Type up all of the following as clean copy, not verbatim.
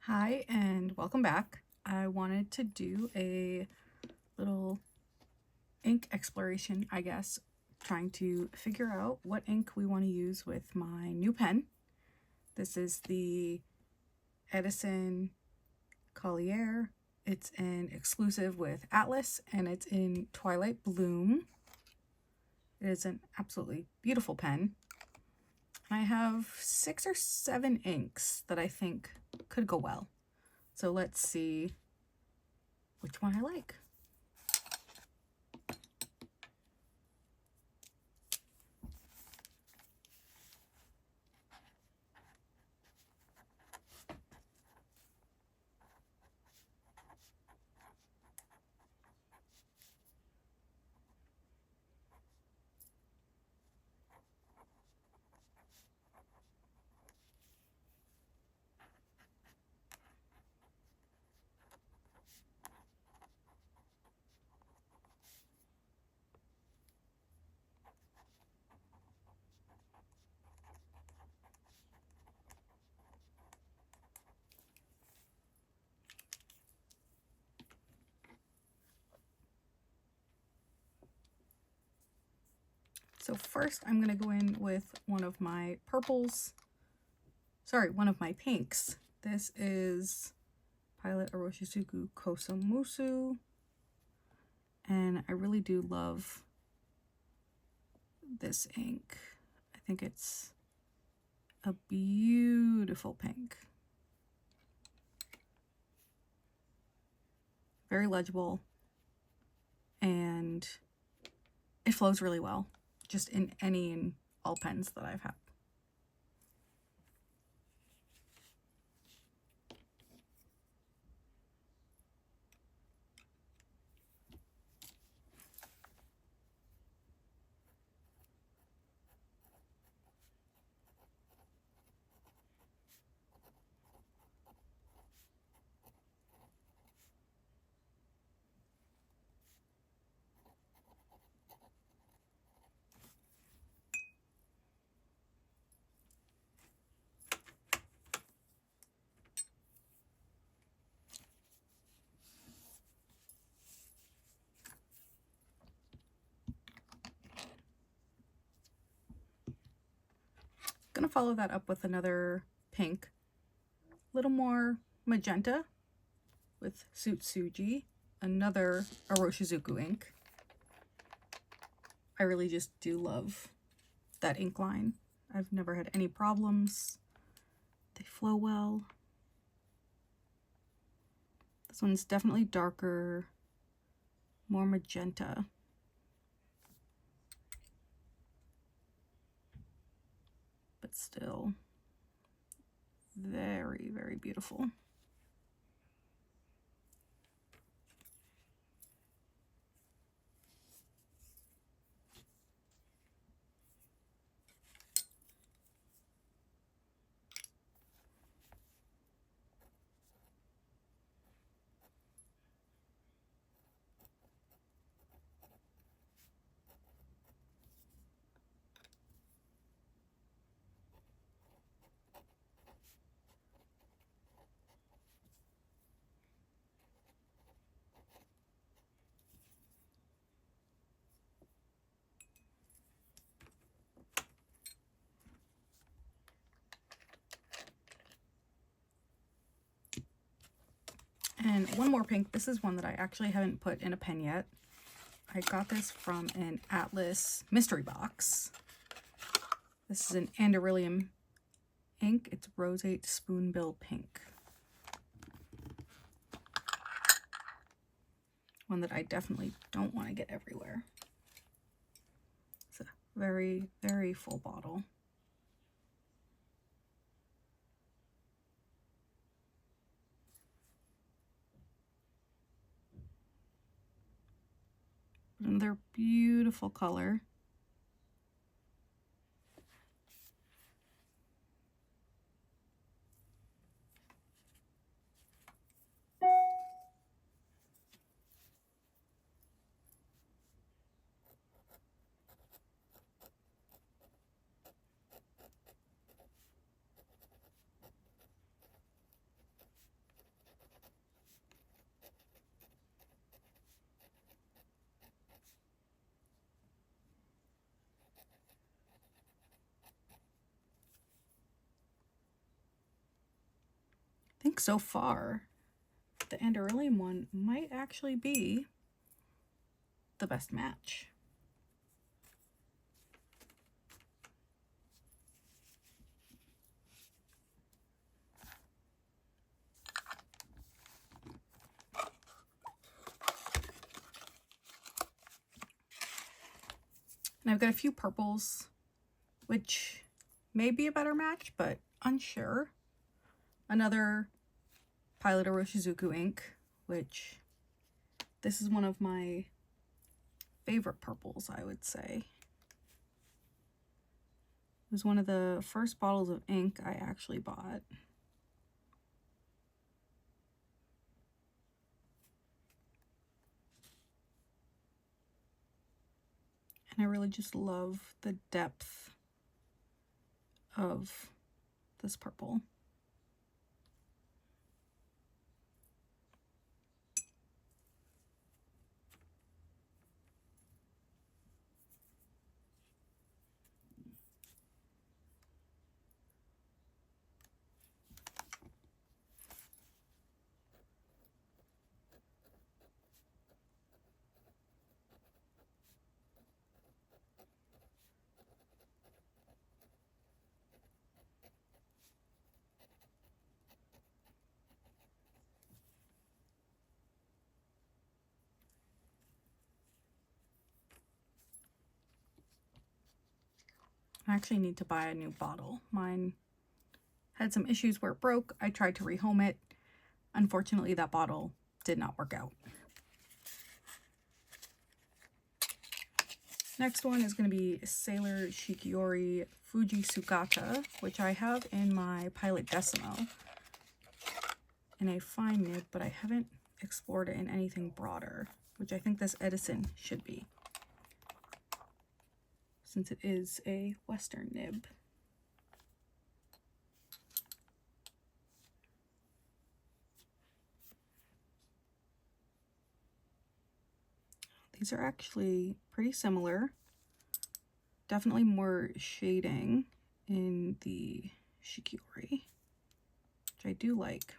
Hi and welcome back. I wanted to do a little ink exploration, I guess, trying to figure out what ink we want to use with my new pen. This is the Edison Collier. It's an exclusive with Atlas and it's in Twilight Bloom. It is an absolutely beautiful pen. I have 6 or 7 inks that I think could go well. So let's see which one I like. So first I'm going to go in with one of my pinks. This is Pilot Oroshizuku Kosomusu. And I really do love this ink. I think it's a beautiful pink. Very legible. And it flows really well. Just in any and all pens that I've had. Gonna follow that up with another pink, a little more magenta with Sutsuji, another Oroshizuku ink. I really just do love that ink line. I've never had any problems. They flow well. This one's definitely darker, more magenta. But still very, very beautiful. And one more pink. This is one that I actually haven't put in a pen yet. I got this from an Atlas mystery box. This is an Anderillium ink. It's Roseate Spoonbill Pink. One that I definitely don't want to get everywhere. It's a very, very full bottle. Another beautiful color. think so far the Andoryllium one might actually be the best match. And I've got a few purples, which may be a better match, but unsure. Another Pilot Oroshizuku ink, which this is one of my favorite purples, I would say. It was one of the first bottles of ink I actually bought. And I really just love the depth of this purple. I actually need to buy a new bottle. Mine had some issues where it broke. I tried to rehome it. Unfortunately, that bottle did not work out. Next one is going to be Sailor Shikiori Fuji Sugata, which I have in my Pilot Decimo in a fine nib, but I haven't explored it in anything broader, which I think this Edison should be, since it is a Western nib. These are actually pretty similar. Definitely more shading in the Shikiori, which I do like.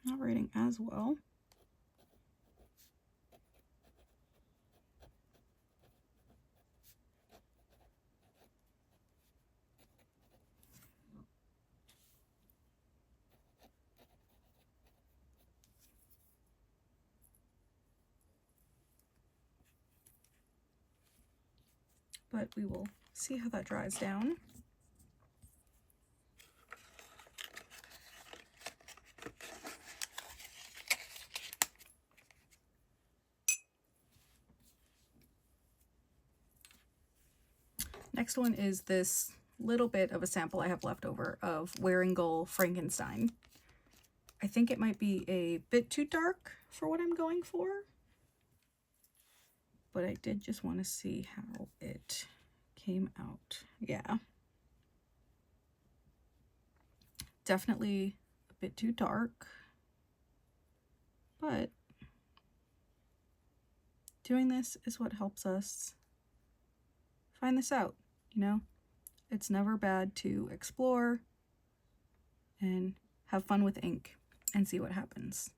Not rating as well. But we will see how that dries down. Next one is this little bit of a sample I have left over of Waringal Frankenstein. I think it might be a bit too dark for what I'm going for, but I did just want to see how it came out. Yeah. Definitely a bit too dark, but doing this is what helps us find this out, you know? It's never bad to explore and have fun with ink and see what happens.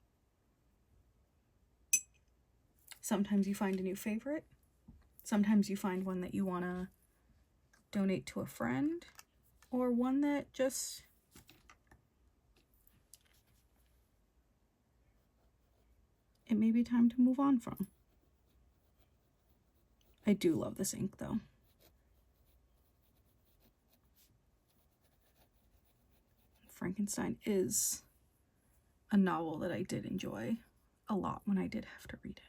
Sometimes you find a new favorite. Sometimes you find one that you want to donate to a friend, or one that just it may be time to move on from. I do love this ink though. Frankenstein is a novel that I did enjoy a lot when I did have to read it.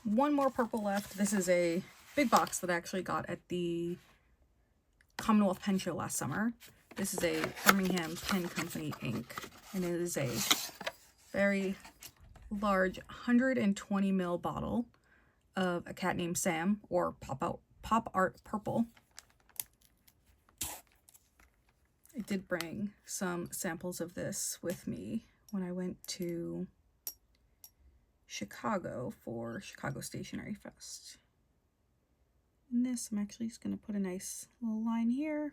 One more purple left. This is a big box that I actually got at the Commonwealth Pen Show last summer. This is a Birmingham Pen Company ink, and it is a very large 120 ml bottle of A Cat Named Sam, or Pop Art Purple. I did bring some samples of this with me when I went to Chicago for Chicago Stationery Fest. In this, I'm actually just going to put a nice little line here,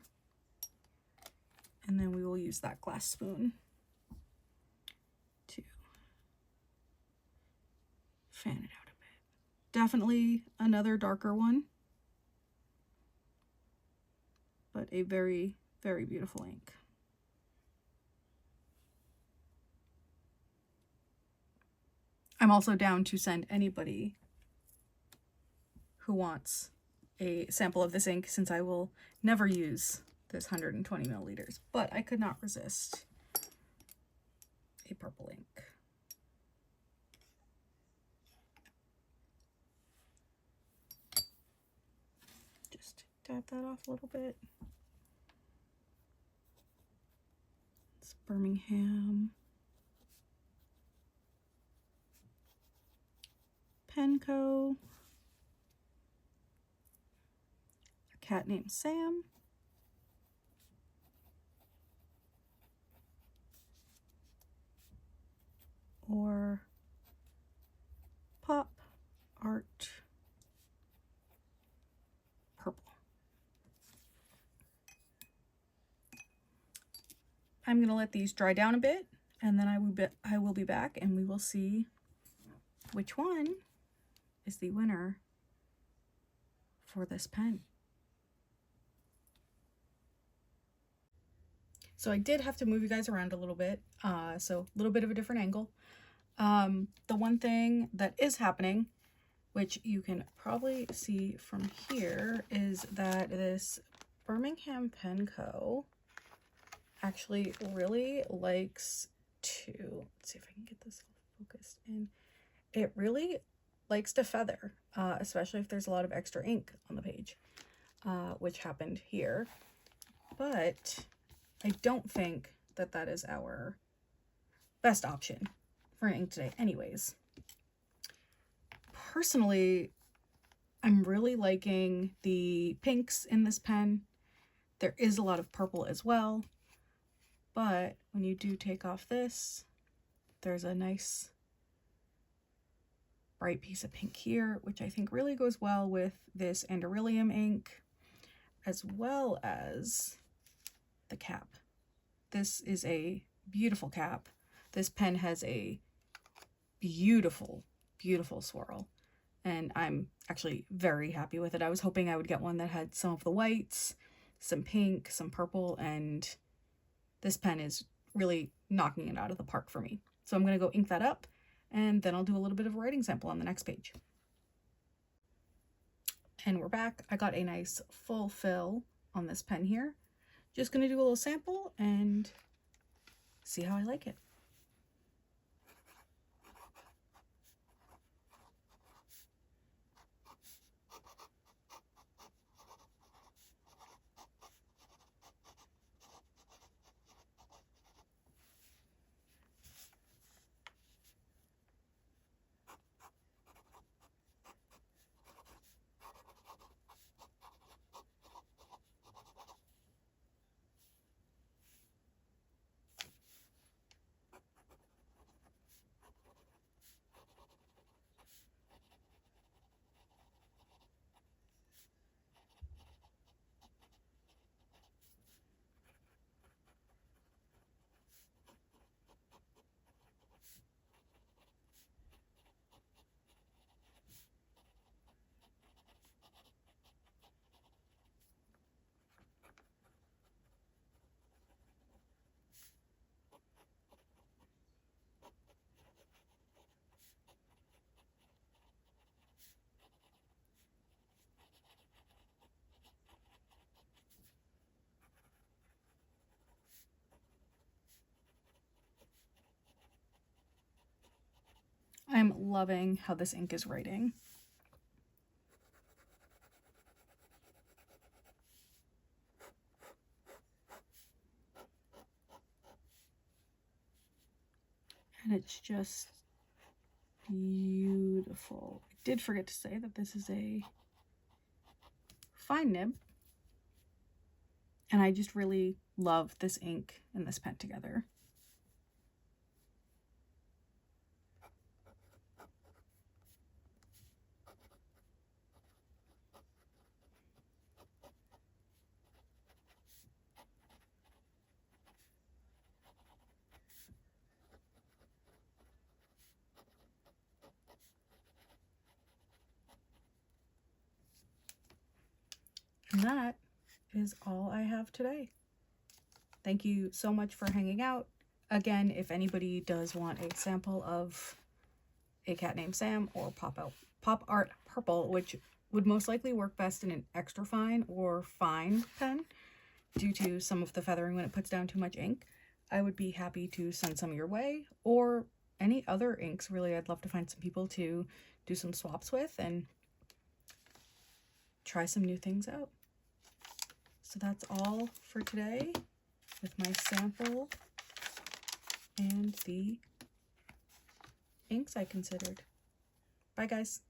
and then we will use that glass spoon to fan it out a bit. Definitely another darker one, but a very, very beautiful ink. I'm also down to send anybody who wants a sample of this ink, since I will never use this 120 milliliters, but I could not resist a purple ink. Just dab that off a little bit. It's Birmingham Pen Co. A Cat Named Sam. Or Pop Art Purple. I'm going to let these dry down a bit, and then I will be back, and we will see which one is the winner for this pen. So I did have to move you guys around a little bit, so a little bit of a different angle. The one thing that is happening, which you can probably see from here, is that this Birmingham Pen Co. actually really likes to, let's see if I can get this all focused in. It really likes to feather, especially if there's a lot of extra ink on the page, which happened here. But I don't think that that is our best option for an ink today anyways. Personally, I'm really liking the pinks in this pen. There is a lot of purple as well, but when you do take off this, there's a nice bright piece of pink here, which I think really goes well with this Anderillium ink, as well as the cap. This is a beautiful cap. This pen has a beautiful, beautiful swirl, and I'm actually very happy with it. I was hoping I would get one that had some of the whites, some pink, some purple, and this pen is really knocking it out of the park for me. So I'm going to go ink that up, and then I'll do a little bit of a writing sample on the next page. And we're back. I got a nice full fill on this pen here. Just going to do a little sample and see how I like it. I'm loving how this ink is writing. And it's just beautiful. I did forget to say that this is a fine nib. And I just really love this ink and this pen together. And that is all I have today. Thank you so much for hanging out. Again, if anybody does want a sample of A Cat Named Sam or Pop Art Purple, which would most likely work best in an extra fine or fine pen due to some of the feathering when it puts down too much ink, I would be happy to send some your way, or any other inks. Really, I'd love to find some people to do some swaps with and try some new things out. So that's all for today with my sample and the inks I considered. Bye, guys.